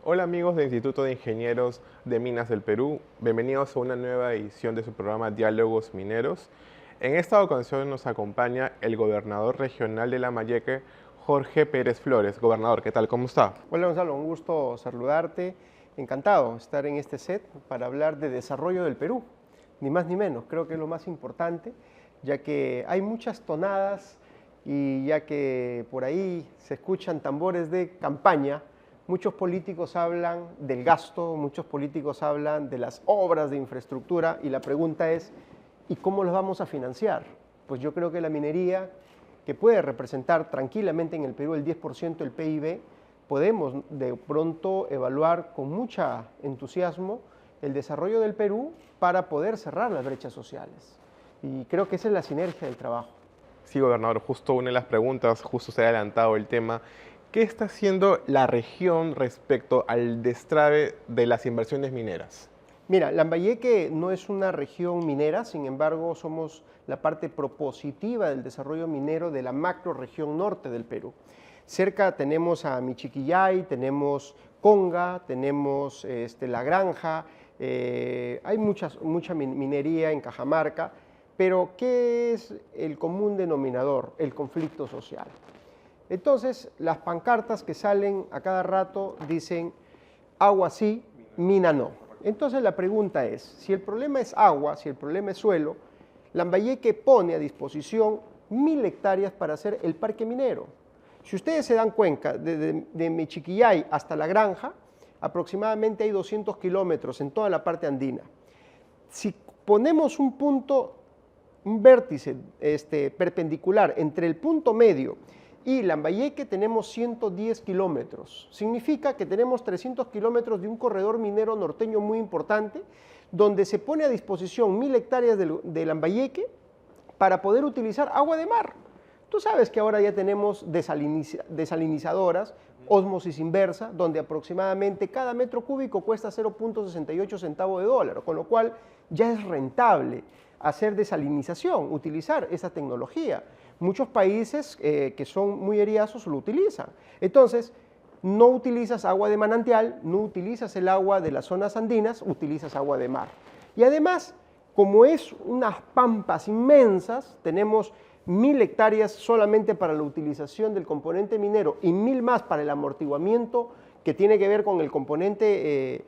Hola amigos del Instituto de Ingenieros de Minas del Perú, bienvenidos a una nueva edición de su programa Diálogos Mineros. En esta ocasión nos acompaña el gobernador regional de Lambayeque, Jorge Pérez Flores. Gobernador, ¿qué tal? ¿Cómo está? Hola Gonzalo, un gusto saludarte. Encantado de estar en este set para hablar de desarrollo del Perú, ni más ni menos. Creo que es lo más importante, ya que hay muchas tonadas y ya que por ahí se escuchan tambores de campaña. Muchos políticos hablan del gasto, muchos políticos hablan de las obras de infraestructura y la pregunta es, ¿y cómo los vamos a financiar? Pues yo creo que la minería, que puede representar tranquilamente en el Perú el 10% del PIB, podemos de pronto evaluar con mucho entusiasmo el desarrollo del Perú para poder cerrar las brechas sociales. Y creo que esa es la sinergia del trabajo. Sí, gobernador, justo una de las preguntas, justo se ha adelantado el tema. ¿Qué está haciendo la región respecto al destrabe de las inversiones mineras? Mira, Lambayeque no es una región minera, sin embargo somos la parte propositiva del desarrollo minero de la macrorregión norte del Perú. Cerca tenemos a Michiquillay, tenemos Conga, tenemos La Granja, hay mucha minería en Cajamarca, pero ¿qué es el común denominador? El conflicto social. Entonces, las pancartas que salen a cada rato dicen agua sí, mina no. Entonces la pregunta es, si el problema es agua, si el problema es suelo, Lambayeque pone a disposición 1000 hectáreas para hacer el parque minero. Si ustedes se dan cuenta, de Michiquillay hasta La Granja, aproximadamente hay 200 kilómetros en toda la parte andina. Si ponemos un punto, un vértice perpendicular entre el punto medio y Lambayeque, tenemos 110 kilómetros. Significa que tenemos 300 kilómetros de un corredor minero norteño muy importante, donde se pone a disposición 1000 hectáreas de Lambayeque para poder utilizar agua de mar. Tú sabes que ahora ya tenemos desalinizadoras, ósmosis inversa, donde aproximadamente cada metro cúbico cuesta 0.68 centavos de dólar, con lo cual ya es rentable hacer desalinización, utilizar esa tecnología. Muchos países que son muy heriazos lo utilizan. Entonces, no utilizas agua de manantial, no utilizas el agua de las zonas andinas, utilizas agua de mar. Y además, como es unas pampas inmensas, tenemos 1000 hectáreas solamente para la utilización del componente minero y 1000 más para el amortiguamiento que tiene que ver con el componente,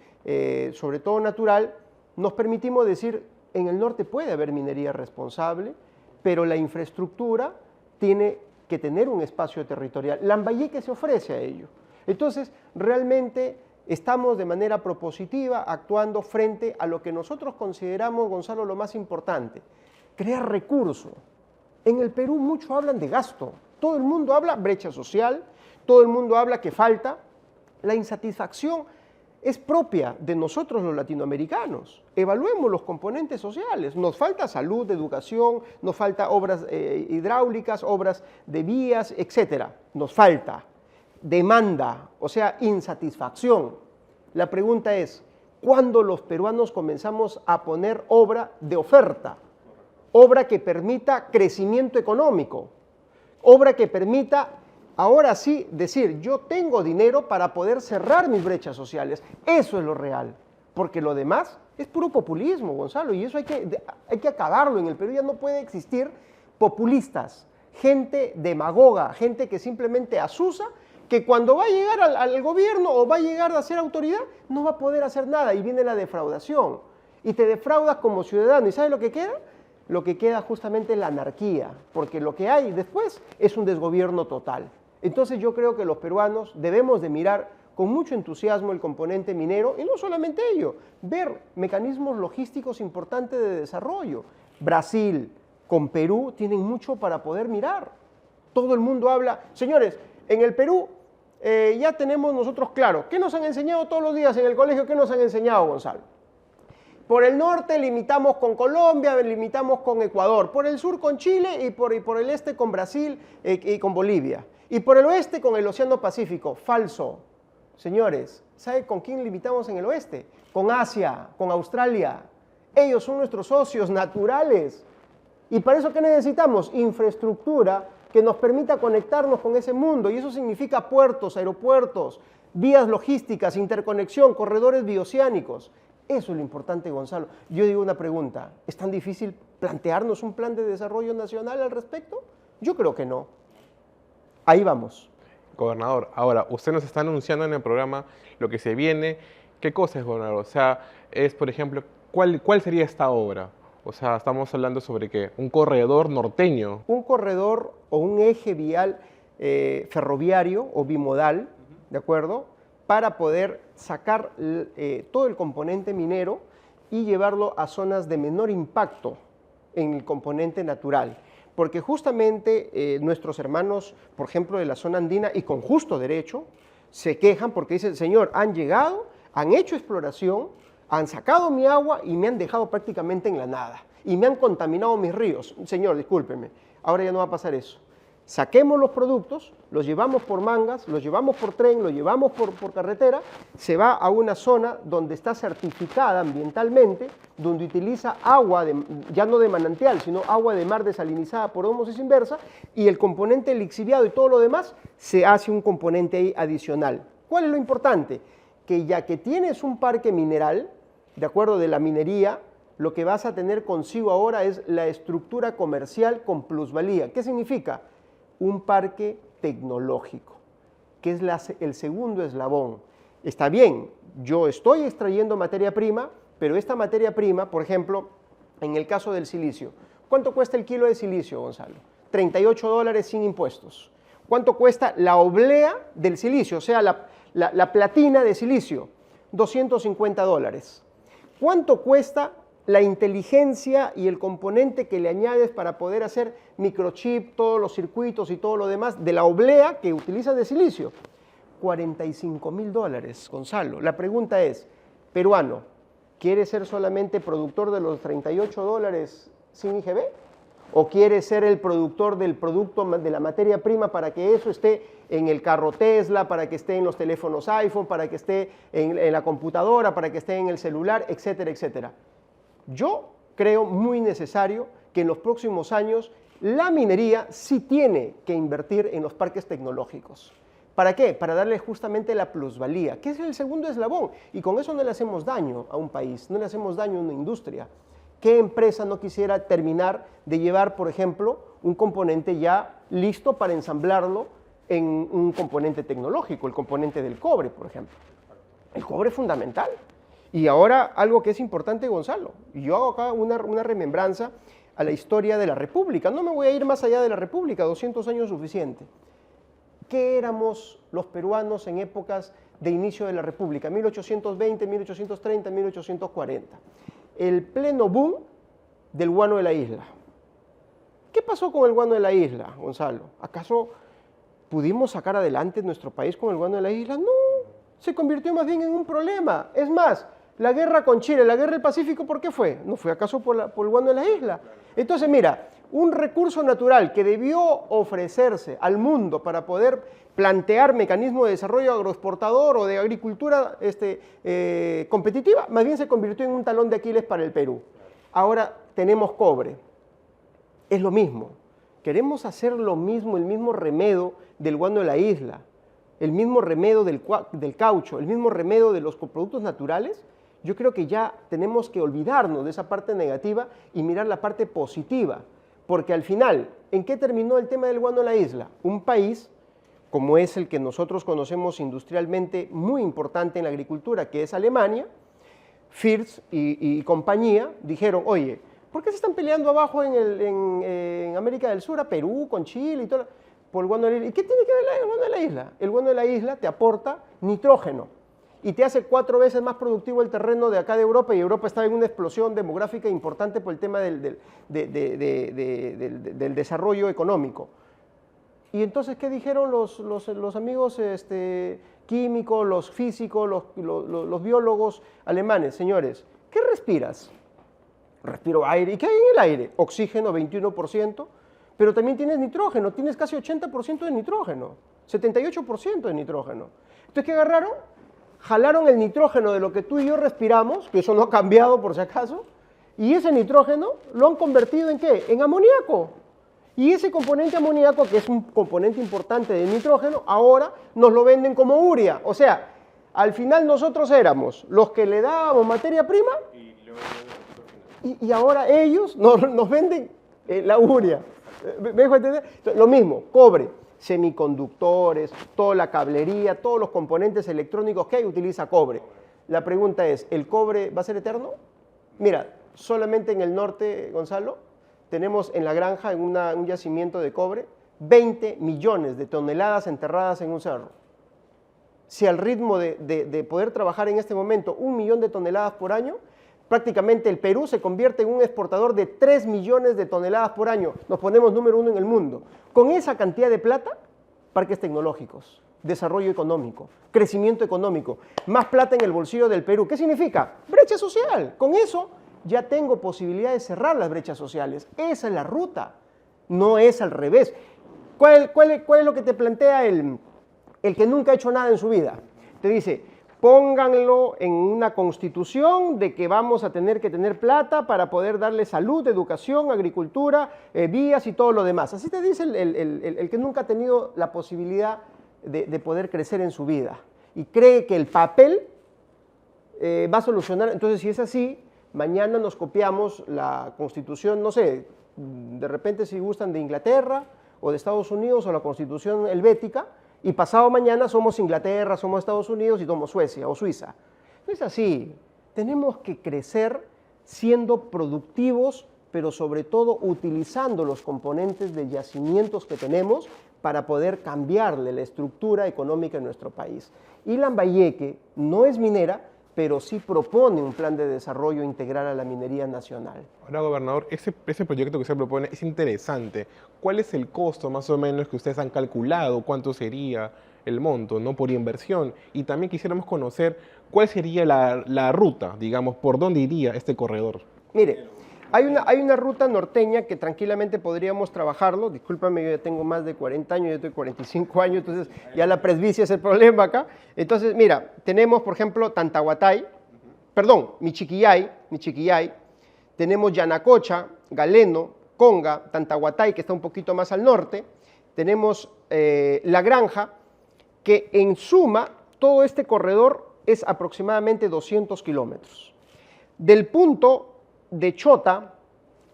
sobre todo natural, nos permitimos decir, en el norte puede haber minería responsable, pero la infraestructura tiene que tener un espacio territorial. Lambayeque se ofrece a ello. Entonces, realmente estamos de manera propositiva actuando frente a lo que nosotros consideramos, Gonzalo, lo más importante, crear recursos. En el Perú mucho hablan de gasto, todo el mundo habla brecha social, todo el mundo habla que falta. La insatisfacción es propia de nosotros los latinoamericanos. Evaluemos los componentes sociales. Nos falta salud, educación, nos falta obras hidráulicas, obras de vías, etc. Nos falta demanda, o sea, insatisfacción. La pregunta es, ¿cuándo los peruanos comenzamos a poner obra de oferta? Obra que permita crecimiento económico, obra que permita, ahora sí, decir, yo tengo dinero para poder cerrar mis brechas sociales. Eso es lo real, porque lo demás es puro populismo, Gonzalo, y eso hay que acabarlo. En el Perú ya no puede existir populistas, gente demagoga, gente que simplemente asusa, que cuando va a llegar al gobierno o va a llegar a ser autoridad, no va a poder hacer nada, y viene la defraudación. Y te defraudas como ciudadano, ¿y sabes lo que queda? Lo que queda justamente es la anarquía, porque lo que hay después es un desgobierno total. Entonces yo creo que los peruanos debemos de mirar con mucho entusiasmo el componente minero, y no solamente ello, ver mecanismos logísticos importantes de desarrollo. Brasil con Perú tienen mucho para poder mirar. Todo el mundo habla, señores, en el Perú ya tenemos nosotros claro, ¿qué nos han enseñado todos los días en el colegio? ¿Qué nos han enseñado, Gonzalo? Por el norte limitamos con Colombia, limitamos con Ecuador, por el sur con Chile y por el este con Brasil y con Bolivia. Y por el oeste con el Océano Pacífico. Falso. Señores, ¿sabe con quién limitamos en el oeste? Con Asia, con Australia. Ellos son nuestros socios naturales. ¿Y para eso qué necesitamos? Infraestructura que nos permita conectarnos con ese mundo. Y eso significa puertos, aeropuertos, vías logísticas, interconexión, corredores bioceánicos. Eso es lo importante, Gonzalo. Yo digo una pregunta, ¿es tan difícil plantearnos un plan de desarrollo nacional al respecto? Yo creo que no. Ahí vamos. Gobernador, ahora, usted nos está anunciando en el programa lo que se viene. ¿Qué cosa es, gobernador? O sea, es, por ejemplo, ¿cuál sería esta obra? O sea, estamos hablando sobre ¿qué? Un corredor norteño. Un corredor o un eje vial ferroviario o bimodal, ¿de acuerdo? Para poder sacar todo el componente minero y llevarlo a zonas de menor impacto en el componente natural. Porque justamente nuestros hermanos, por ejemplo, de la zona andina, y con justo derecho, se quejan porque dicen, señor, han llegado, han hecho exploración, han sacado mi agua y me han dejado prácticamente en la nada. Y me han contaminado mis ríos. Señor, discúlpeme, ahora ya no va a pasar eso. Saquemos los productos, los llevamos por mangas, los llevamos por tren, los llevamos por carretera, se va a una zona donde está certificada ambientalmente, donde utiliza agua, ya no de manantial, sino agua de mar desalinizada por ósmosis inversa, y el componente lixiviado y todo lo demás, se hace un componente ahí adicional. ¿Cuál es lo importante? Que ya que tienes un parque mineral, de acuerdo de la minería, lo que vas a tener consigo ahora es la estructura comercial con plusvalía. ¿Qué significa? Un parque tecnológico, que es el segundo eslabón. Está bien, yo estoy extrayendo materia prima, pero esta materia prima, por ejemplo, en el caso del silicio, ¿cuánto cuesta el kilo de silicio, Gonzalo? $38 sin impuestos. ¿Cuánto cuesta la oblea del silicio, o sea, la platina de silicio? $250. ¿Cuánto cuesta la inteligencia y el componente que le añades para poder hacer microchip, todos los circuitos y todo lo demás de la oblea que utilizas de silicio? $45.000, Gonzalo. La pregunta es, peruano, ¿quieres ser solamente productor de los $38 sin IGB? ¿O quieres ser el productor del producto de la materia prima para que eso esté en el carro Tesla, para que esté en los teléfonos iPhone, para que esté en la computadora, para que esté en el celular, etcétera, etcétera? Yo creo muy necesario que en los próximos años la minería sí tiene que invertir en los parques tecnológicos. ¿Para qué? Para darle justamente la plusvalía, que es el segundo eslabón. Y con eso no le hacemos daño a un país, no le hacemos daño a una industria. ¿Qué empresa no quisiera terminar de llevar, por ejemplo, un componente ya listo para ensamblarlo en un componente tecnológico, el componente del cobre, por ejemplo? El cobre es fundamental. Y ahora algo que es importante, Gonzalo, y yo hago acá una remembranza a la historia de la República. No me voy a ir más allá de la República, 200 años suficiente. ¿Qué éramos los peruanos en épocas de inicio de la República? 1820, 1830, 1840. El pleno boom del guano de la isla. ¿Qué pasó con el guano de la isla, Gonzalo? ¿Acaso pudimos sacar adelante nuestro país con el guano de la isla? No, se convirtió más bien en un problema. Es más, la guerra con Chile, la guerra del Pacífico, ¿por qué fue? ¿No fue acaso por el guano de la isla? Entonces, mira, un recurso natural que debió ofrecerse al mundo para poder plantear mecanismos de desarrollo agroexportador o de agricultura competitiva, más bien se convirtió en un talón de Aquiles para el Perú. Ahora tenemos cobre. Es lo mismo. Queremos hacer lo mismo, el mismo remedio del guano de la isla, el mismo remedio del caucho, el mismo remedio de los productos naturales. Yo creo que ya tenemos que olvidarnos de esa parte negativa y mirar la parte positiva, porque al final, ¿en qué terminó el tema del guano de la isla? Un país, como es el que nosotros conocemos industrialmente muy importante en la agricultura, que es Alemania, First y compañía, dijeron, oye, ¿por qué se están peleando abajo en América del Sur, a Perú, con Chile y todo? Por el guano de la isla. ¿Y qué tiene que ver el guano de la isla? El guano de la isla te aporta nitrógeno y te hace 4 veces más productivo el terreno de acá de Europa, y Europa está en una explosión demográfica importante por el tema del desarrollo económico. Y entonces, ¿qué dijeron los amigos químicos, los físicos, los biólogos alemanes? Señores, ¿qué respiras? Respiro aire. ¿Y qué hay en el aire? Oxígeno, 21%, pero también tienes nitrógeno, tienes casi 80% de nitrógeno, 78% de nitrógeno. Entonces, ¿qué agarraron? Jalaron el nitrógeno de lo que tú y yo respiramos, que eso no ha cambiado por si acaso, y ese nitrógeno lo han convertido ¿en qué? En amoníaco. Y ese componente amoníaco, que es un componente importante del nitrógeno, ahora nos lo venden como urea. O sea, Al final nosotros éramos los que le dábamos materia prima y ahora ellos nos venden la urea. ¿Me dejo entender? Lo mismo, cobre, semiconductores, toda la cablería, todos los componentes electrónicos que hay utiliza cobre. La pregunta es, ¿el cobre va a ser eterno? Mira, solamente en el norte, Gonzalo, tenemos en la granja, en un yacimiento de cobre, 20 millones de toneladas enterradas en un cerro. Si al ritmo de poder trabajar en este momento 1 millón de toneladas por año, prácticamente el Perú se convierte en un exportador de 3 millones de toneladas por año. Nos ponemos número 1 en el mundo. Con esa cantidad de plata, parques tecnológicos, desarrollo económico, crecimiento económico, más plata en el bolsillo del Perú. ¿Qué significa? Brecha social. Con eso ya tengo posibilidad de cerrar las brechas sociales. Esa es la ruta, no es al revés. ¿Cuál es lo que te plantea el que nunca ha hecho nada en su vida? Te dice, pónganlo en una constitución de que vamos a tener que tener plata para poder darle salud, educación, agricultura, vías y todo lo demás. Así te dice el que nunca ha tenido la posibilidad de poder crecer en su vida y cree que el papel va a solucionar. Entonces, si es así, mañana nos copiamos la constitución, no sé, de repente si gustan de Inglaterra o de Estados Unidos o la constitución helvética, y pasado mañana somos Inglaterra, somos Estados Unidos y somos Suecia o Suiza. No es así. Tenemos que crecer siendo productivos, pero sobre todo utilizando los componentes de yacimientos que tenemos para poder cambiarle la estructura económica en nuestro país. Y Lambayeque no es minera, pero sí propone un plan de desarrollo integral a la minería nacional. Ahora, gobernador, ese proyecto que usted propone es interesante. ¿Cuál es el costo más o menos que ustedes han calculado? ¿Cuánto sería el monto, ¿no? Por inversión? Y también quisiéramos conocer cuál sería la ruta, digamos, por dónde iría este corredor. Mire, hay una ruta norteña que tranquilamente podríamos trabajarlo. Discúlpame, yo ya tengo más de 40 años, yo tengo 45 años, entonces ya la presbicia es el problema acá. Entonces, mira, tenemos, por ejemplo, Michiquillay, tenemos Yanacocha, Galeno, Conga, Tantahuatay, que está un poquito más al norte, tenemos La Granja, que en suma, todo este corredor es aproximadamente 200 kilómetros. Del punto de Chota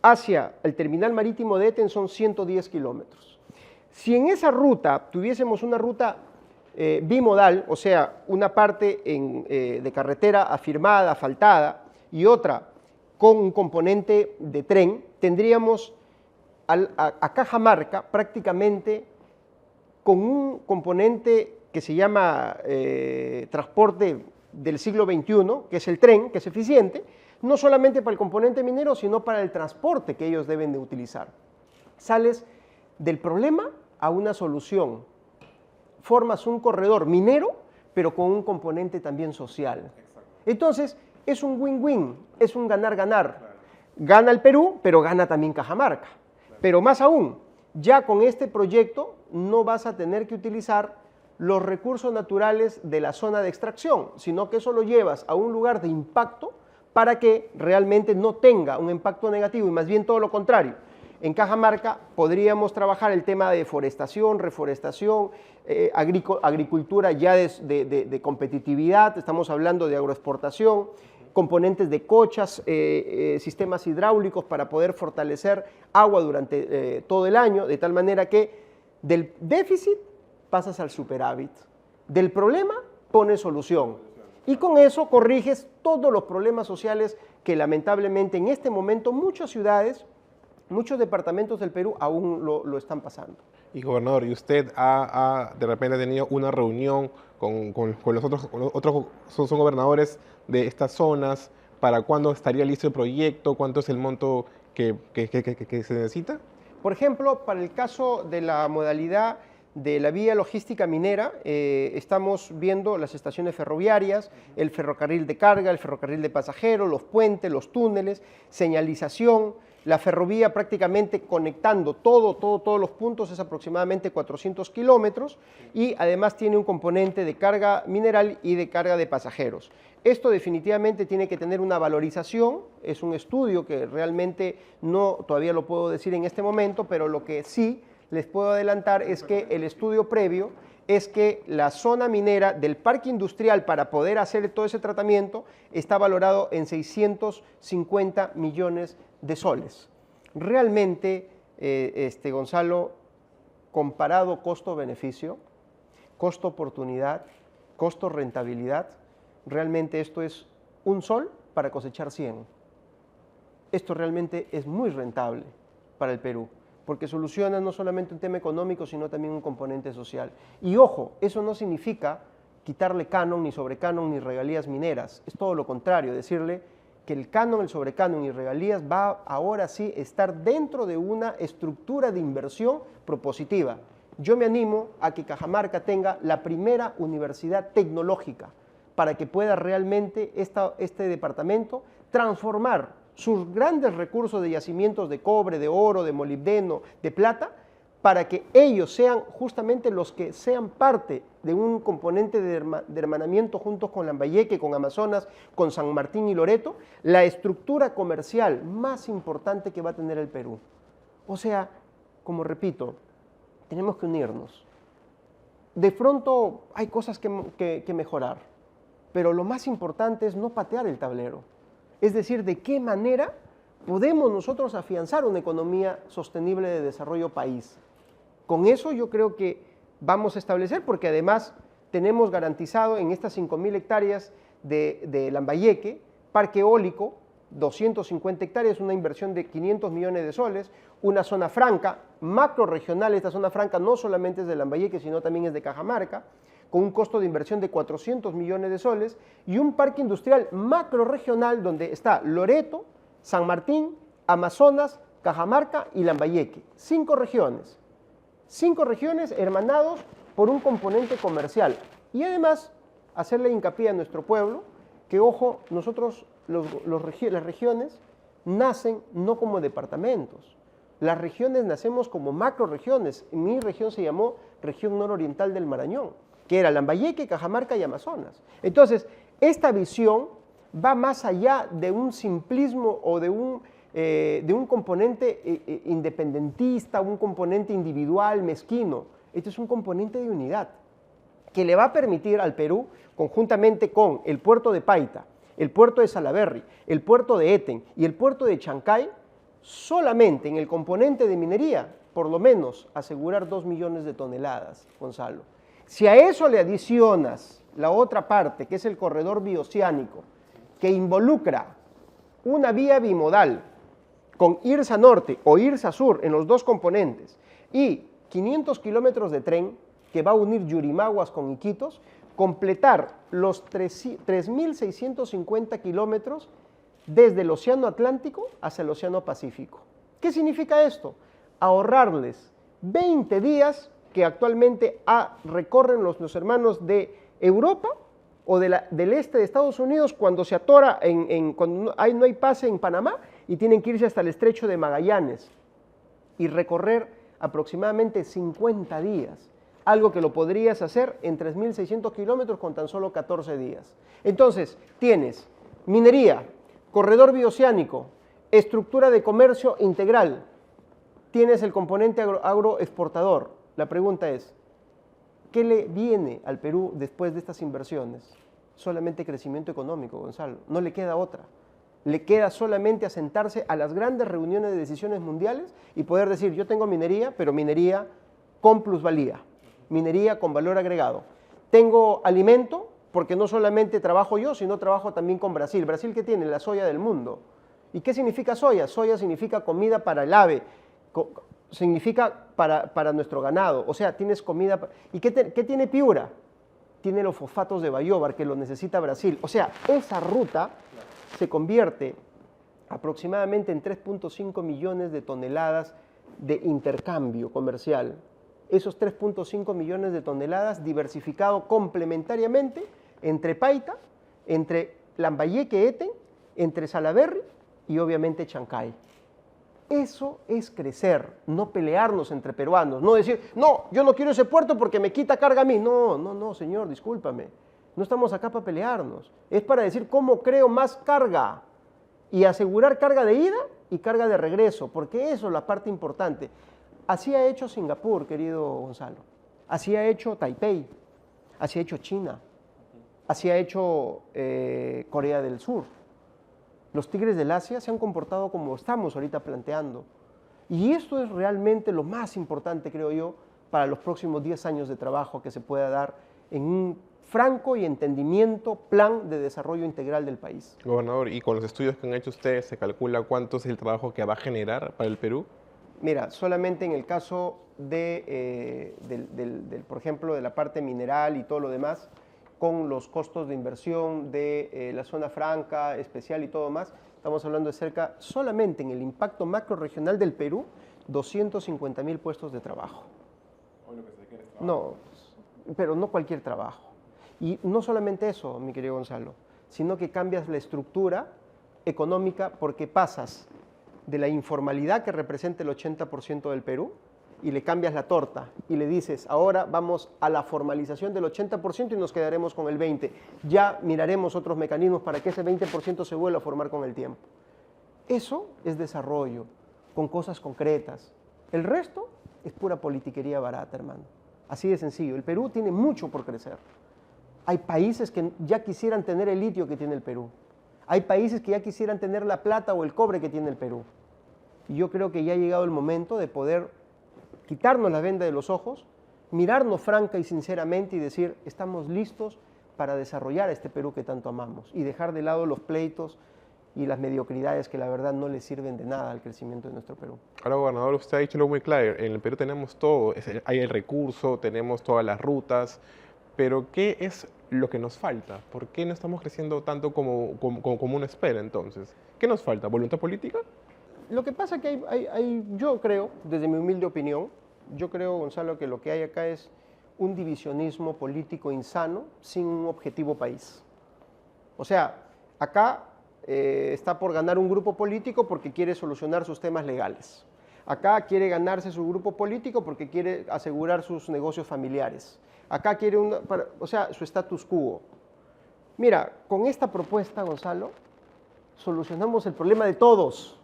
hacia el terminal marítimo de Eten son 110 kilómetros. Si en esa ruta tuviésemos una ruta bimodal, o sea, una parte de carretera afirmada, asfaltada, y otra con un componente de tren, tendríamos a Cajamarca prácticamente con un componente que se llama transporte del siglo XXI, que es el tren, que es eficiente, no solamente para el componente minero, sino para el transporte que ellos deben de utilizar. Sales del problema a una solución. Formas un corredor minero, pero con un componente también social. Entonces, es un win-win, es un ganar-ganar. Gana el Perú, pero gana también Cajamarca. Pero más aún, ya con este proyecto no vas a tener que utilizar los recursos naturales de la zona de extracción, sino que eso lo llevas a un lugar de impacto para que realmente no tenga un impacto negativo y más bien todo lo contrario. En Cajamarca podríamos trabajar el tema de deforestación, reforestación, agricultura ya de competitividad, estamos hablando de agroexportación, componentes de cochas, sistemas hidráulicos para poder fortalecer agua durante todo el año, de tal manera que del déficit pasas al superávit, del problema pones solución y con eso corriges todos los problemas sociales que lamentablemente en este momento muchas ciudades, muchos departamentos del Perú aún lo están pasando. Y gobernador, ¿y usted de repente tenido una reunión con los otros son gobernadores de estas zonas? ¿Para cuándo estaría listo el proyecto? ¿Cuánto es el monto que se necesita? Por ejemplo, para el caso de la modalidad de la vía logística minera, estamos viendo las estaciones ferroviarias, el ferrocarril de carga, el ferrocarril de pasajeros, los puentes, los túneles, señalización. La ferrovía prácticamente conectando todos los puntos es aproximadamente 400 kilómetros y además tiene un componente de carga mineral y de carga de pasajeros. Esto definitivamente tiene que tener una valorización, es un estudio que realmente todavía lo puedo decir en este momento, pero lo que sí les puedo adelantar es que el estudio previo es que la zona minera del parque industrial para poder hacer todo ese tratamiento está valorado en 650 millones de soles. Realmente, Gonzalo, comparado costo-beneficio, costo-oportunidad, costo-rentabilidad, realmente esto es un sol para cosechar 100. Esto realmente es muy rentable para el Perú, porque soluciona no solamente un tema económico, sino también un componente social. Y ojo, eso no significa quitarle canon, ni sobrecanon, ni regalías mineras. Es todo lo contrario, decirle que el canon, el sobrecanon y regalías va ahora sí a estar dentro de una estructura de inversión propositiva. Yo me animo a que Cajamarca tenga la primera universidad tecnológica para que pueda realmente este departamento transformar sus grandes recursos de yacimientos de cobre, de oro, de molibdeno, de plata, para que ellos sean justamente los que sean parte de un componente de hermanamiento juntos con Lambayeque, con Amazonas, con San Martín y Loreto, la estructura comercial más importante que va a tener el Perú. O sea, como repito, tenemos que unirnos. De pronto hay cosas que mejorar, pero lo más importante es no patear el tablero. Es decir, de qué manera podemos nosotros afianzar una economía sostenible de desarrollo país. Con eso yo creo que vamos a establecer, porque además tenemos garantizado en estas 5.000 hectáreas de Lambayeque, parque eólico, 250 hectáreas, una inversión de 500 millones de soles, una zona franca, macro regional. Esta zona franca no solamente es de Lambayeque, sino también es de Cajamarca, con un costo de inversión de 400 millones de soles, y un parque industrial macro regional donde está Loreto, San Martín, Amazonas, Cajamarca y Lambayeque. 5 regiones. 5 regiones hermanados por un componente comercial. Y además, hacerle hincapié a nuestro pueblo que, ojo, nosotros, las regiones, nacen no como departamentos. Las regiones nacemos como macro regiones. Mi región se llamó Región Nororiental del Marañón, que era Lambayeque, Cajamarca y Amazonas. Entonces, esta visión va más allá de un simplismo o de un componente independentista, un componente individual, mezquino. Este es un componente de unidad que le va a permitir al Perú, conjuntamente con el puerto de Paita, el puerto de Salaberry, el puerto de Eten y el puerto de Chancay, solamente en el componente de minería, por lo menos asegurar 2 millones de toneladas, Gonzalo. Si a eso le adicionas la otra parte, que es el corredor bioceánico, que involucra una vía bimodal con IRSA Norte o IRSA Sur en los dos componentes y 500 kilómetros de tren que va a unir Yurimaguas con Iquitos, completar los 3.650 kilómetros desde el Océano Atlántico hacia el Océano Pacífico. ¿Qué significa esto? Ahorrarles 20 días que actualmente recorren los hermanos de Europa o del este de Estados Unidos cuando se atora, cuando no hay pase en Panamá y tienen que irse hasta el Estrecho de Magallanes y recorrer aproximadamente 50 días, algo que lo podrías hacer en 3.600 kilómetros con tan solo 14 días. Entonces, tienes minería, corredor bioceánico, estructura de comercio integral, tienes el componente agroexportador. La pregunta es, ¿qué le viene al Perú después de estas inversiones? Solamente crecimiento económico, Gonzalo. No le queda otra. Le queda solamente asentarse a las grandes reuniones de decisiones mundiales y poder decir, yo tengo minería, pero minería con plusvalía, minería con valor agregado. Tengo alimento, porque no solamente trabajo yo, sino trabajo también con Brasil. ¿Brasil qué tiene? La soya del mundo. ¿Y qué significa soya? Soya significa comida para el ave, significa para nuestro ganado, o sea, tienes comida. ¿Y qué tiene Piura? Tiene los fosfatos de Bayóvar, que lo necesita Brasil. O sea, esa ruta se convierte aproximadamente en 3.5 millones de toneladas de intercambio comercial. Esos 3.5 millones de toneladas diversificado complementariamente entre Paita, entre Lambayeque, Eten, entre Salaberry y obviamente Chancay. Eso es crecer, no pelearnos entre peruanos, no decir, no, yo no quiero ese puerto porque me quita carga a mí. No, señor, discúlpame. No estamos acá para pelearnos. Es para decir cómo creo más carga y asegurar carga de ida y carga de regreso, porque eso es la parte importante. Así ha hecho Singapur, querido Gonzalo. Así ha hecho Taipei, así ha hecho China, así ha hecho Corea del Sur. Los tigres del Asia se han comportado como estamos ahorita planteando. Y esto es realmente lo más importante, creo yo, para los próximos 10 años de trabajo que se pueda dar en un franco y entendimiento plan de desarrollo integral del país. Gobernador, y con los estudios que han hecho ustedes, ¿se calcula cuánto es el trabajo que va a generar para el Perú? Mira, solamente en el caso por ejemplo, de la parte mineral y todo lo demás, con los costos de inversión de la zona franca, especial y todo más, estamos hablando de cerca, solamente en el impacto macroregional del Perú, 250.000 puestos de trabajo. No, pero no cualquier trabajo. Y no solamente eso, mi querido Gonzalo, sino que cambias la estructura económica porque pasas de la informalidad que representa el 80% del Perú y le cambias la torta y le dices, ahora vamos a la formalización del 80% y nos quedaremos con el 20%. Ya miraremos otros mecanismos para que ese 20% se vuelva a formar con el tiempo. Eso es desarrollo, con cosas concretas. El resto es pura politiquería barata, hermano. Así de sencillo. El Perú tiene mucho por crecer. Hay países que ya quisieran tener el litio que tiene el Perú. Hay países que ya quisieran tener la plata o el cobre que tiene el Perú. Y yo creo que ya ha llegado el momento de poder quitarnos la venda de los ojos, mirarnos franca y sinceramente y decir, estamos listos para desarrollar este Perú que tanto amamos y dejar de lado los pleitos y las mediocridades que la verdad no le sirven de nada al crecimiento de nuestro Perú. Ahora, gobernador, usted ha dicho lo muy claro, en el Perú tenemos todo, hay el recurso, tenemos todas las rutas, pero ¿qué es lo que nos falta? ¿Por qué no estamos creciendo tanto como uno espera entonces? ¿Qué nos falta? ¿Voluntad política? Lo que pasa es que yo creo, desde mi humilde opinión, yo creo, Gonzalo, que lo que hay acá es un divisionismo político insano sin un objetivo país. O sea, acá está por ganar un grupo político porque quiere solucionar sus temas legales. Acá quiere ganarse su grupo político porque quiere asegurar sus negocios familiares. Acá quiere su status quo. Mira, con esta propuesta, Gonzalo, solucionamos el problema de todos.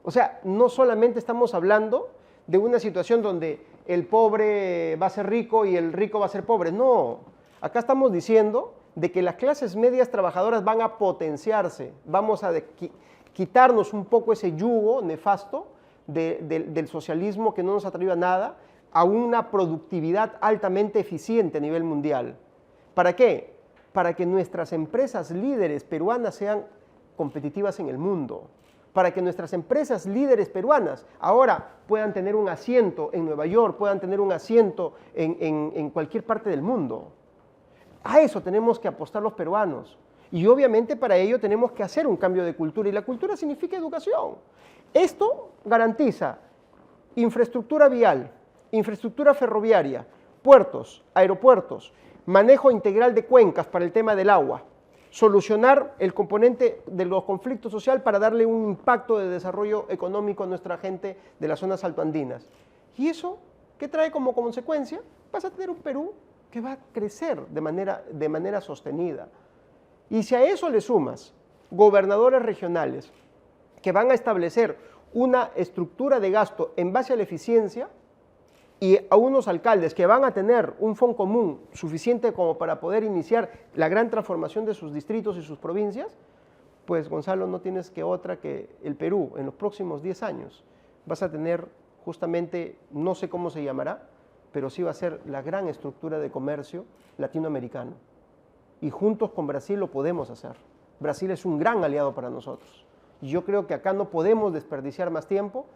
O sea, no solamente estamos hablando de una situación donde el pobre va a ser rico y el rico va a ser pobre. No, acá estamos diciendo de que las clases medias trabajadoras van a potenciarse. Vamos a quitarnos un poco ese yugo nefasto del socialismo que no nos ha traído a nada, a una productividad altamente eficiente a nivel mundial. ¿Para qué? Para que nuestras empresas líderes peruanas sean competitivas en el mundo. Para que nuestras empresas líderes peruanas ahora puedan tener un asiento en Nueva York, puedan tener un asiento en cualquier parte del mundo. A eso tenemos que apostar los peruanos. Y obviamente para ello tenemos que hacer un cambio de cultura, y la cultura significa educación. Esto garantiza infraestructura vial, infraestructura ferroviaria, puertos, aeropuertos, manejo integral de cuencas para el tema del agua, solucionar el componente de los conflictos sociales para darle un impacto de desarrollo económico a nuestra gente de las zonas altoandinas. ¿Y eso qué trae como consecuencia? Vas a tener un Perú que va a crecer de manera sostenida. Y si a eso le sumas gobernadores regionales que van a establecer una estructura de gasto en base a la eficiencia, y a unos alcaldes que van a tener un fondo común suficiente como para poder iniciar la gran transformación de sus distritos y sus provincias, pues Gonzalo, no tienes que otra que el Perú en los próximos 10 años vas a tener justamente, no sé cómo se llamará, pero sí va a ser la gran estructura de comercio latinoamericano. Y juntos con Brasil lo podemos hacer. Brasil es un gran aliado para nosotros. Y yo creo que acá no podemos desperdiciar más tiempo.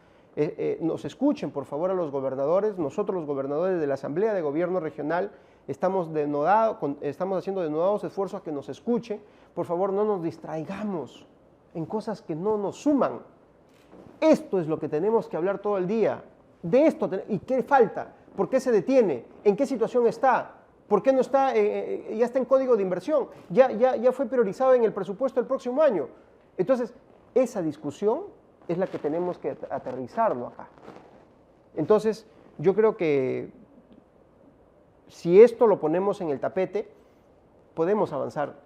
Nos escuchen, por favor, a los gobernadores. Nosotros, los gobernadores de la Asamblea de Gobierno Regional, estamos haciendo denodados esfuerzos a que nos escuchen. Por favor, no nos distraigamos en cosas que no nos suman. Esto es lo que tenemos que hablar todo el día. De esto, ¿y qué falta? ¿Por qué se detiene? ¿En qué situación está? ¿Por qué no está? Ya está en código de inversión. Ya fue priorizado en el presupuesto del próximo año. Entonces, esa discusión es la que tenemos que aterrizarlo acá. Entonces, yo creo que si esto lo ponemos en el tapete, podemos avanzar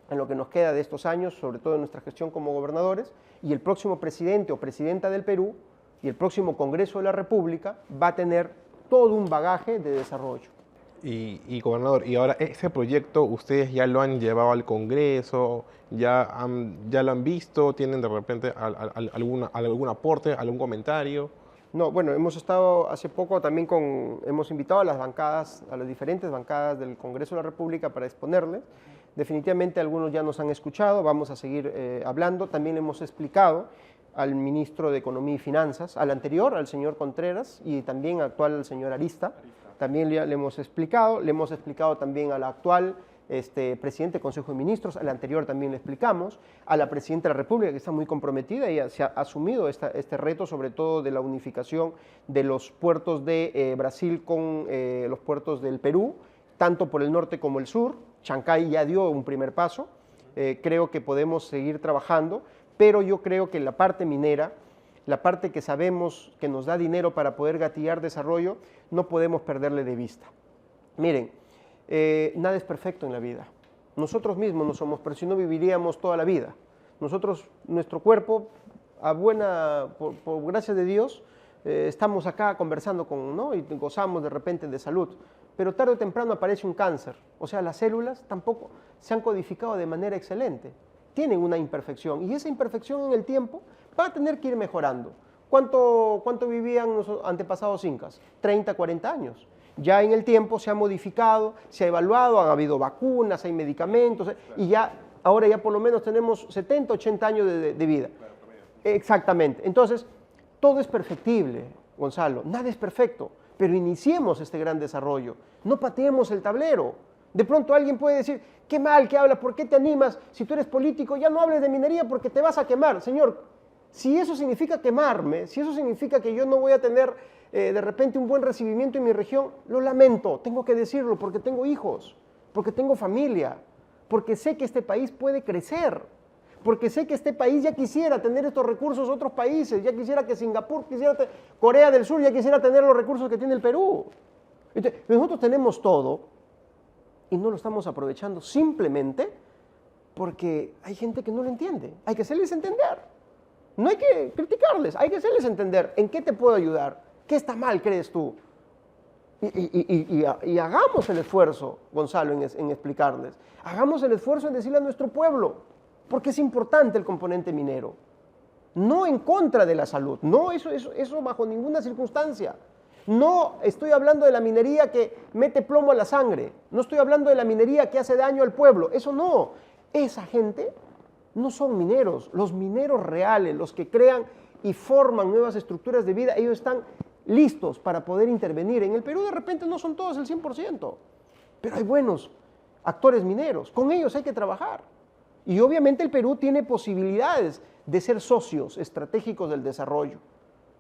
en lo que nos queda de estos años, sobre todo en nuestra gestión como gobernadores, y el próximo presidente o presidenta del Perú y el próximo Congreso de la República va a tener todo un bagaje de desarrollo. Gobernador, y ahora ese proyecto ustedes ya lo han llevado al Congreso, ya lo han visto, tienen de repente algún aporte, algún comentario. No, bueno, hemos estado hace poco también hemos invitado a las bancadas, a las diferentes bancadas del Congreso de la República para exponerles. Definitivamente algunos ya nos han escuchado, vamos a seguir hablando. También hemos explicado al ministro de Economía y Finanzas, al anterior, al señor Contreras, y también actual al señor Arista. También le hemos explicado también al actual presidente del Consejo de Ministros, al anterior también le explicamos, a la presidenta de la República, que está muy comprometida y se ha asumido este reto, sobre todo de la unificación de los puertos de Brasil con los puertos del Perú, tanto por el norte como el sur. Chancay ya dio un primer paso, creo que podemos seguir trabajando, pero yo creo que la parte minera, la parte que sabemos que nos da dinero para poder gatillar desarrollo, no podemos perderle de vista. Miren, nada es perfecto en la vida. Nosotros mismos no somos, pero si no viviríamos toda la vida. Nuestro cuerpo, por gracia de Dios, estamos acá conversando ¿no? y gozamos de repente de salud, pero tarde o temprano aparece un cáncer. O sea, las células tampoco se han codificado de manera excelente. Tienen una imperfección y esa imperfección en el tiempo va a tener que ir mejorando. ¿Cuánto vivían los antepasados incas? 30, 40 años. Ya en el tiempo se ha modificado, se ha evaluado, han habido vacunas, hay medicamentos y ahora ya por lo menos tenemos 70, 80 años de vida. Exactamente. Entonces, todo es perfectible, Gonzalo, nada es perfecto, pero iniciemos este gran desarrollo, no pateemos el tablero. De pronto alguien puede decir, qué mal que hablas, ¿por qué te animas? Si tú eres político, ya no hables de minería porque te vas a quemar. Señor, si eso significa quemarme, si eso significa que yo no voy a tener de repente un buen recibimiento en mi región, lo lamento, tengo que decirlo porque tengo hijos, porque tengo familia, porque sé que este país puede crecer, porque sé que este país ya quisiera tener estos recursos otros países, ya quisiera que Singapur, Corea del Sur ya quisiera tener los recursos que tiene el Perú. Entonces, nosotros tenemos todo y no lo estamos aprovechando simplemente porque hay gente que no lo entiende, hay que hacerles entender. No hay que criticarles, hay que hacerles entender en qué te puedo ayudar. ¿Qué está mal, crees tú? Y hagamos el esfuerzo, Gonzalo, en explicarles. Hagamos el esfuerzo en decirle a nuestro pueblo, porque es importante el componente minero. No en contra de la salud, no, eso bajo ninguna circunstancia. No estoy hablando de la minería que mete plomo a la sangre, no estoy hablando de la minería que hace daño al pueblo, eso no. Esa gente no son mineros, los mineros reales, los que crean y forman nuevas estructuras de vida, ellos están listos para poder intervenir. En el Perú de repente no son todos el 100%, pero hay buenos actores mineros, con ellos hay que trabajar. Y obviamente el Perú tiene posibilidades de ser socios estratégicos del desarrollo.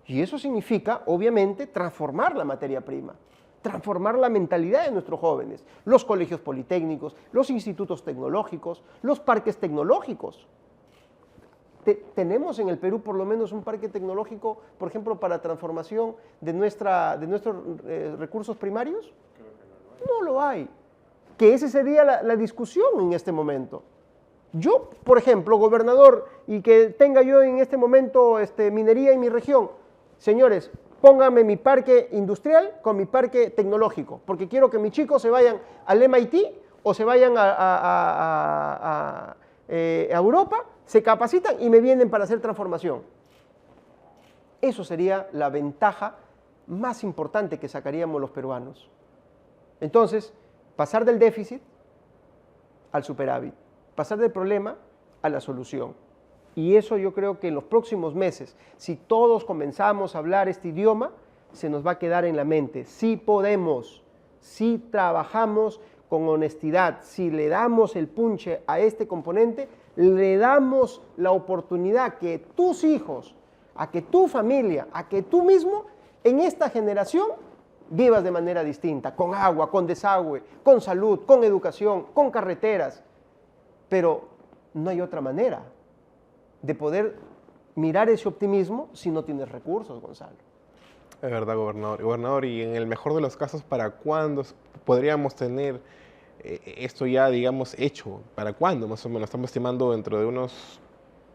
Y eso significa, obviamente, transformar la materia prima, transformar la mentalidad de nuestros jóvenes, los colegios politécnicos, los institutos tecnológicos, los parques tecnológicos. Tenemos en el Perú por lo menos un parque tecnológico, por ejemplo, para transformación de nuestros recursos primarios. No lo hay. Que esa sería la discusión en este momento. Yo, por ejemplo, gobernador, y que tenga yo en este momento minería en mi región, señores, pónganme mi parque industrial con mi parque tecnológico, porque quiero que mis chicos se vayan al MIT o se vayan a Europa, se capacitan y me vienen para hacer transformación. Eso sería la ventaja más importante que sacaríamos los peruanos. Entonces, pasar del déficit al superávit, pasar del problema a la solución. Y eso yo creo que en los próximos meses, si todos comenzamos a hablar este idioma, se nos va a quedar en la mente. Sí podemos, si trabajamos con honestidad, si le damos el punche a este componente, le damos la oportunidad que tus hijos, a que tu familia, a que tú mismo, en esta generación, vivas de manera distinta, con agua, con desagüe, con salud, con educación, con carreteras. Pero no hay otra manera de poder mirar ese optimismo si no tienes recursos, Gonzalo. Es verdad, gobernador. Gobernador, y en el mejor de los casos, ¿para cuándo podríamos tener esto ya, digamos, hecho? ¿Para cuándo, más o menos? Estamos estimando dentro de unos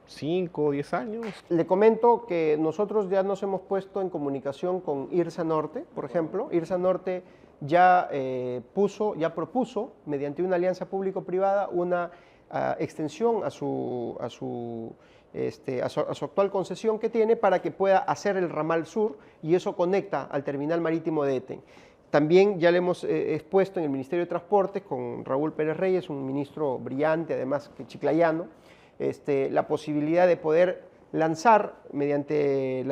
5 o 10 años? Le comento que nosotros ya nos hemos puesto en comunicación con IRSA Norte, por ejemplo. IRSA Norte ya propuso, mediante una alianza público-privada, una extensión a su actual concesión que tiene para que pueda hacer el ramal sur, y eso conecta al terminal marítimo de Eten. También ya le hemos expuesto en el Ministerio de Transportes con Raúl Pérez Reyes, un ministro brillante, además que chiclayano, la posibilidad de poder lanzar mediante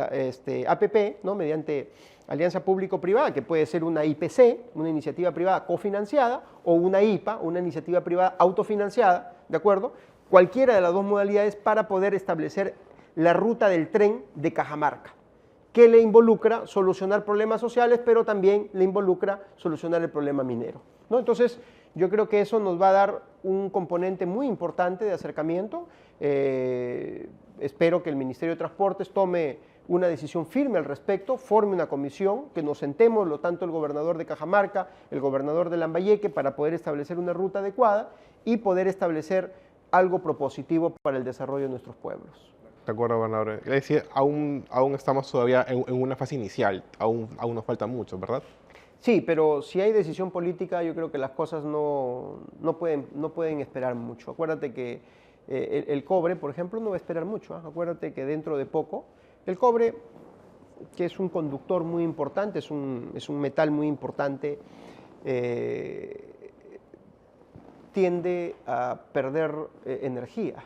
APP, ¿no? Mediante alianza público-privada, que puede ser una IPC, una iniciativa privada cofinanciada, o una IPA, una iniciativa privada autofinanciada, ¿de acuerdo? Cualquiera de las dos modalidades para poder establecer la ruta del tren de Cajamarca, que le involucra solucionar problemas sociales, pero también le involucra solucionar el problema minero, ¿no? Entonces, yo creo que eso nos va a dar un componente muy importante de acercamiento. Espero que el Ministerio de Transportes tome una decisión firme al respecto, forme una comisión, que nos sentemos, tanto el gobernador de Cajamarca, el gobernador de Lambayeque, para poder establecer una ruta adecuada y poder establecer algo propositivo para el desarrollo de nuestros pueblos. De acuerdo, gobernador. Es decir, aún estamos todavía en una fase inicial, aún nos falta mucho, ¿verdad? Sí, pero si hay decisión política, yo creo que las cosas no pueden esperar mucho. Acuérdate que el cobre, por ejemplo, no va a esperar mucho. Acuérdate que dentro de poco, el cobre, que es un conductor muy importante, es un metal muy importante, tiende a perder energía.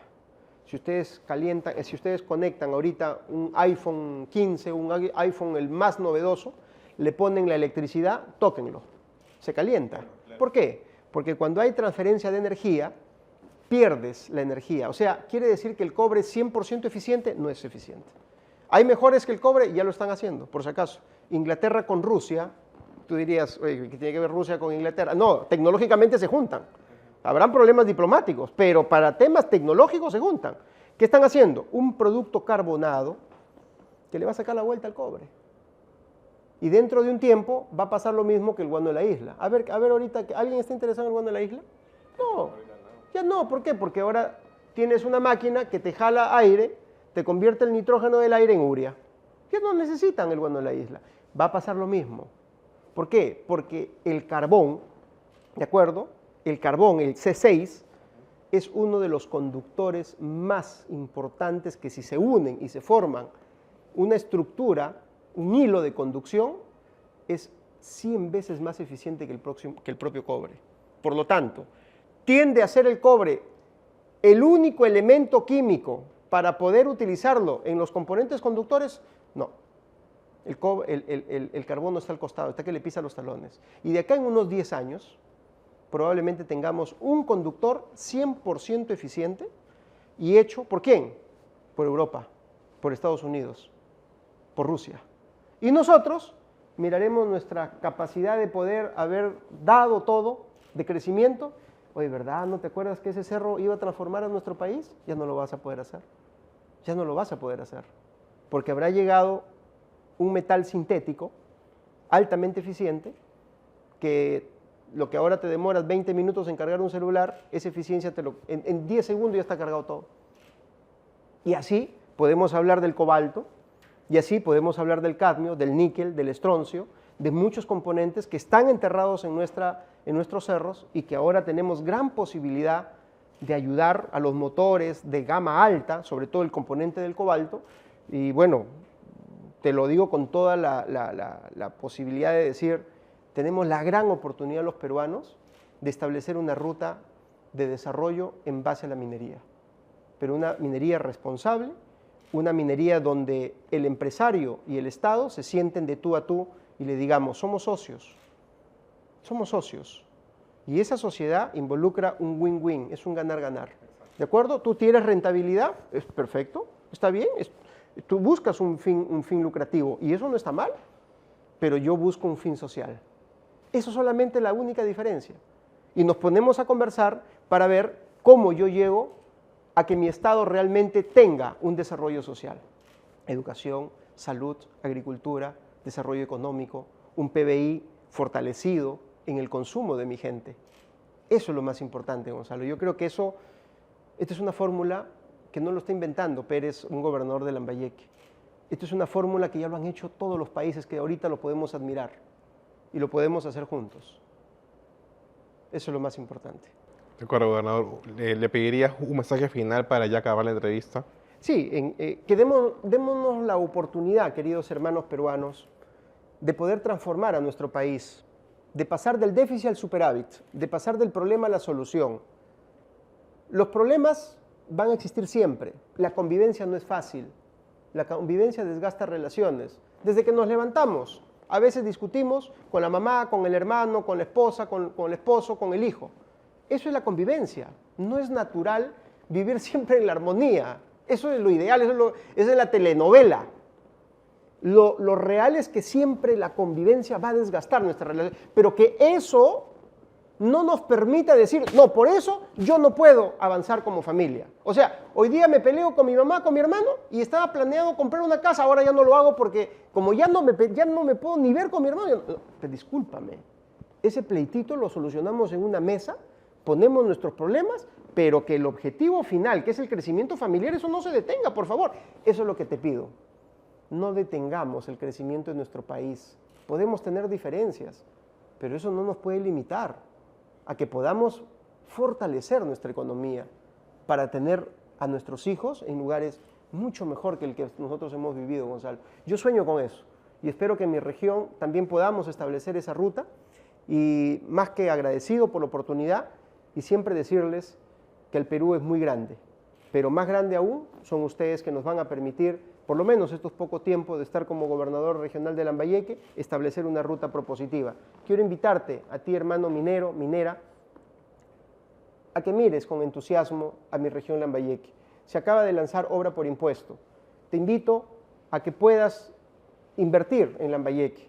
Si ustedes conectan ahorita un iPhone 15, un iPhone el más novedoso, le ponen la electricidad, tóquenlo, se calienta. ¿Por qué? Porque cuando hay transferencia de energía, pierdes la energía. O sea, quiere decir que el cobre es 100% eficiente, no es eficiente. Hay mejores que el cobre y ya lo están haciendo, por si acaso. Inglaterra con Rusia, tú dirías, oye, ¿qué tiene que ver Rusia con Inglaterra? No, tecnológicamente se juntan. Habrán problemas diplomáticos, pero para temas tecnológicos se juntan. ¿Qué están haciendo? Un producto carbonado que le va a sacar la vuelta al cobre. Y dentro de un tiempo va a pasar lo mismo que el guano de la isla. A ver ahorita, ¿alguien está interesado en el guano de la isla? No, ya no. ¿Por qué? Porque ahora tienes una máquina que te jala aire, te convierte el nitrógeno del aire en urea. Ya no necesitan el guano de la isla. Va a pasar lo mismo. ¿Por qué? Porque el carbón, ¿de acuerdo? El carbón, el C6, es uno de los conductores más importantes que, si se unen y se forman una estructura, un hilo de conducción, es 100 veces más eficiente que el propio cobre. Por lo tanto, ¿tiende a ser el cobre el único elemento químico para poder utilizarlo en los componentes conductores? No. El carbono está al costado, está que le pisa los talones. Y de acá en unos 10 años, probablemente tengamos un conductor 100% eficiente y hecho, ¿por quién? Por Europa, por Estados Unidos, por Rusia. Y nosotros miraremos nuestra capacidad de poder haber dado todo de crecimiento. Oye, ¿verdad? ¿No te acuerdas que ese cerro iba a transformar a nuestro país? Ya no lo vas a poder hacer. Ya no lo vas a poder hacer. Porque habrá llegado un metal sintético altamente eficiente que lo que ahora te demoras 20 minutos en cargar un celular, esa eficiencia en 10 segundos ya está cargado todo. Y así podemos hablar del cobalto, y así podemos hablar del cadmio, del níquel, del estroncio, de muchos componentes que están enterrados en nuestros cerros y que ahora tenemos gran posibilidad de ayudar a los motores de gama alta, sobre todo el componente del cobalto. Y bueno, te lo digo con toda la posibilidad de decir, tenemos la gran oportunidad los peruanos de establecer una ruta de desarrollo en base a la minería, pero una minería responsable, una minería donde el empresario y el Estado se sienten de tú a tú y le digamos, somos socios, y esa sociedad involucra un win-win, es un ganar-ganar, ¿de acuerdo? Tú tienes rentabilidad, es perfecto, está bien, tú buscas un fin lucrativo y eso no está mal, pero yo busco un fin social. Eso es solamente la única diferencia. Y nos ponemos a conversar para ver cómo yo llego a que mi Estado realmente tenga un desarrollo social. Educación, salud, agricultura, desarrollo económico, un PBI fortalecido en el consumo de mi gente. Eso es lo más importante, Gonzalo. Yo creo que esta es una fórmula que no lo está inventando Pérez, un gobernador de Lambayeque. Esto es una fórmula que ya lo han hecho todos los países, que ahorita lo podemos admirar y lo podemos hacer juntos. Eso es lo más importante. De acuerdo, gobernador. ¿Le pediría un mensaje final para ya acabar la entrevista? Sí, démonos la oportunidad, queridos hermanos peruanos, de poder transformar a nuestro país, de pasar del déficit al superávit, de pasar del problema a la solución. Los problemas van a existir siempre. La convivencia no es fácil. La convivencia desgasta relaciones. Desde que nos levantamos, a veces discutimos con la mamá, con el hermano, con la esposa, con el esposo, con el hijo. Eso es la convivencia. No es natural vivir siempre en la armonía. Eso es lo ideal, eso es la telenovela. Lo real es que siempre la convivencia va a desgastar nuestra relación, pero que eso no nos permita decir, no, por eso yo no puedo avanzar como familia. O sea, hoy día me peleo con mi mamá, con mi hermano, y estaba planeado comprar una casa, ahora ya no lo hago porque como ya no me puedo ni ver con mi hermano, discúlpame, ese pleitito lo solucionamos en una mesa, ponemos nuestros problemas, pero que el objetivo final, que es el crecimiento familiar, eso no se detenga, por favor. Eso es lo que te pido. No detengamos el crecimiento de nuestro país. Podemos tener diferencias, pero eso no nos puede limitar a que podamos fortalecer nuestra economía para tener a nuestros hijos en lugares mucho mejor que el que nosotros hemos vivido, Gonzalo. Yo sueño con eso y espero que en mi región también podamos establecer esa ruta y más que agradecido por la oportunidad y siempre decirles que el Perú es muy grande, pero más grande aún son ustedes que nos van a permitir, por lo menos estos poco tiempo de estar como gobernador regional de Lambayeque, establecer una ruta propositiva. Quiero invitarte a ti, hermano minero, minera, a que mires con entusiasmo a mi región Lambayeque. Se acaba de lanzar obra por impuesto. Te invito a que puedas invertir en Lambayeque.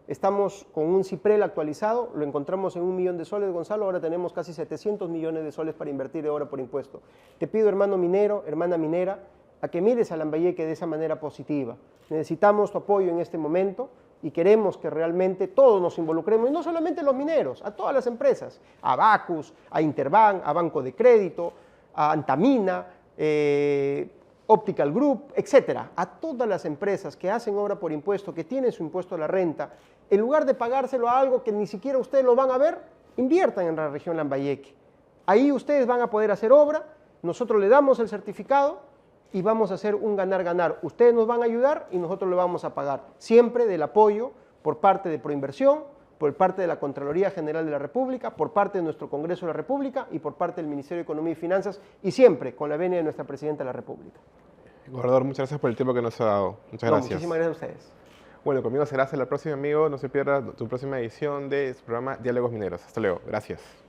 Estamos con un CIPREL actualizado, lo encontramos en 1 millón de soles, Gonzalo, ahora tenemos casi 700 millones de soles para invertir de obra por impuesto. Te pido, hermano minero, hermana minera, a que mires a Lambayeque de esa manera positiva. Necesitamos tu apoyo en este momento y queremos que realmente todos nos involucremos, y no solamente los mineros, a todas las empresas, a Bacus, a Interbank, a Banco de Crédito, a Antamina, Optical Group, etcétera, a todas las empresas que hacen obra por impuesto, que tienen su impuesto a la renta, en lugar de pagárselo a algo que ni siquiera ustedes lo van a ver, inviertan en la región Lambayeque. Ahí ustedes van a poder hacer obra, nosotros le damos el certificado y vamos a hacer un ganar-ganar. Ustedes nos van a ayudar y nosotros le vamos a pagar, siempre del apoyo por parte de Proinversión, por parte de la Contraloría General de la República, por parte de nuestro Congreso de la República y por parte del Ministerio de Economía y Finanzas, y siempre con la venia de nuestra Presidenta de la República. Gobernador, muchas gracias por el tiempo que nos ha dado. Muchas gracias. Muchísimas gracias a ustedes. Bueno, conmigo será hasta la próxima, amigo. No se pierda tu próxima edición de su programa Diálogos Mineros. Hasta luego. Gracias.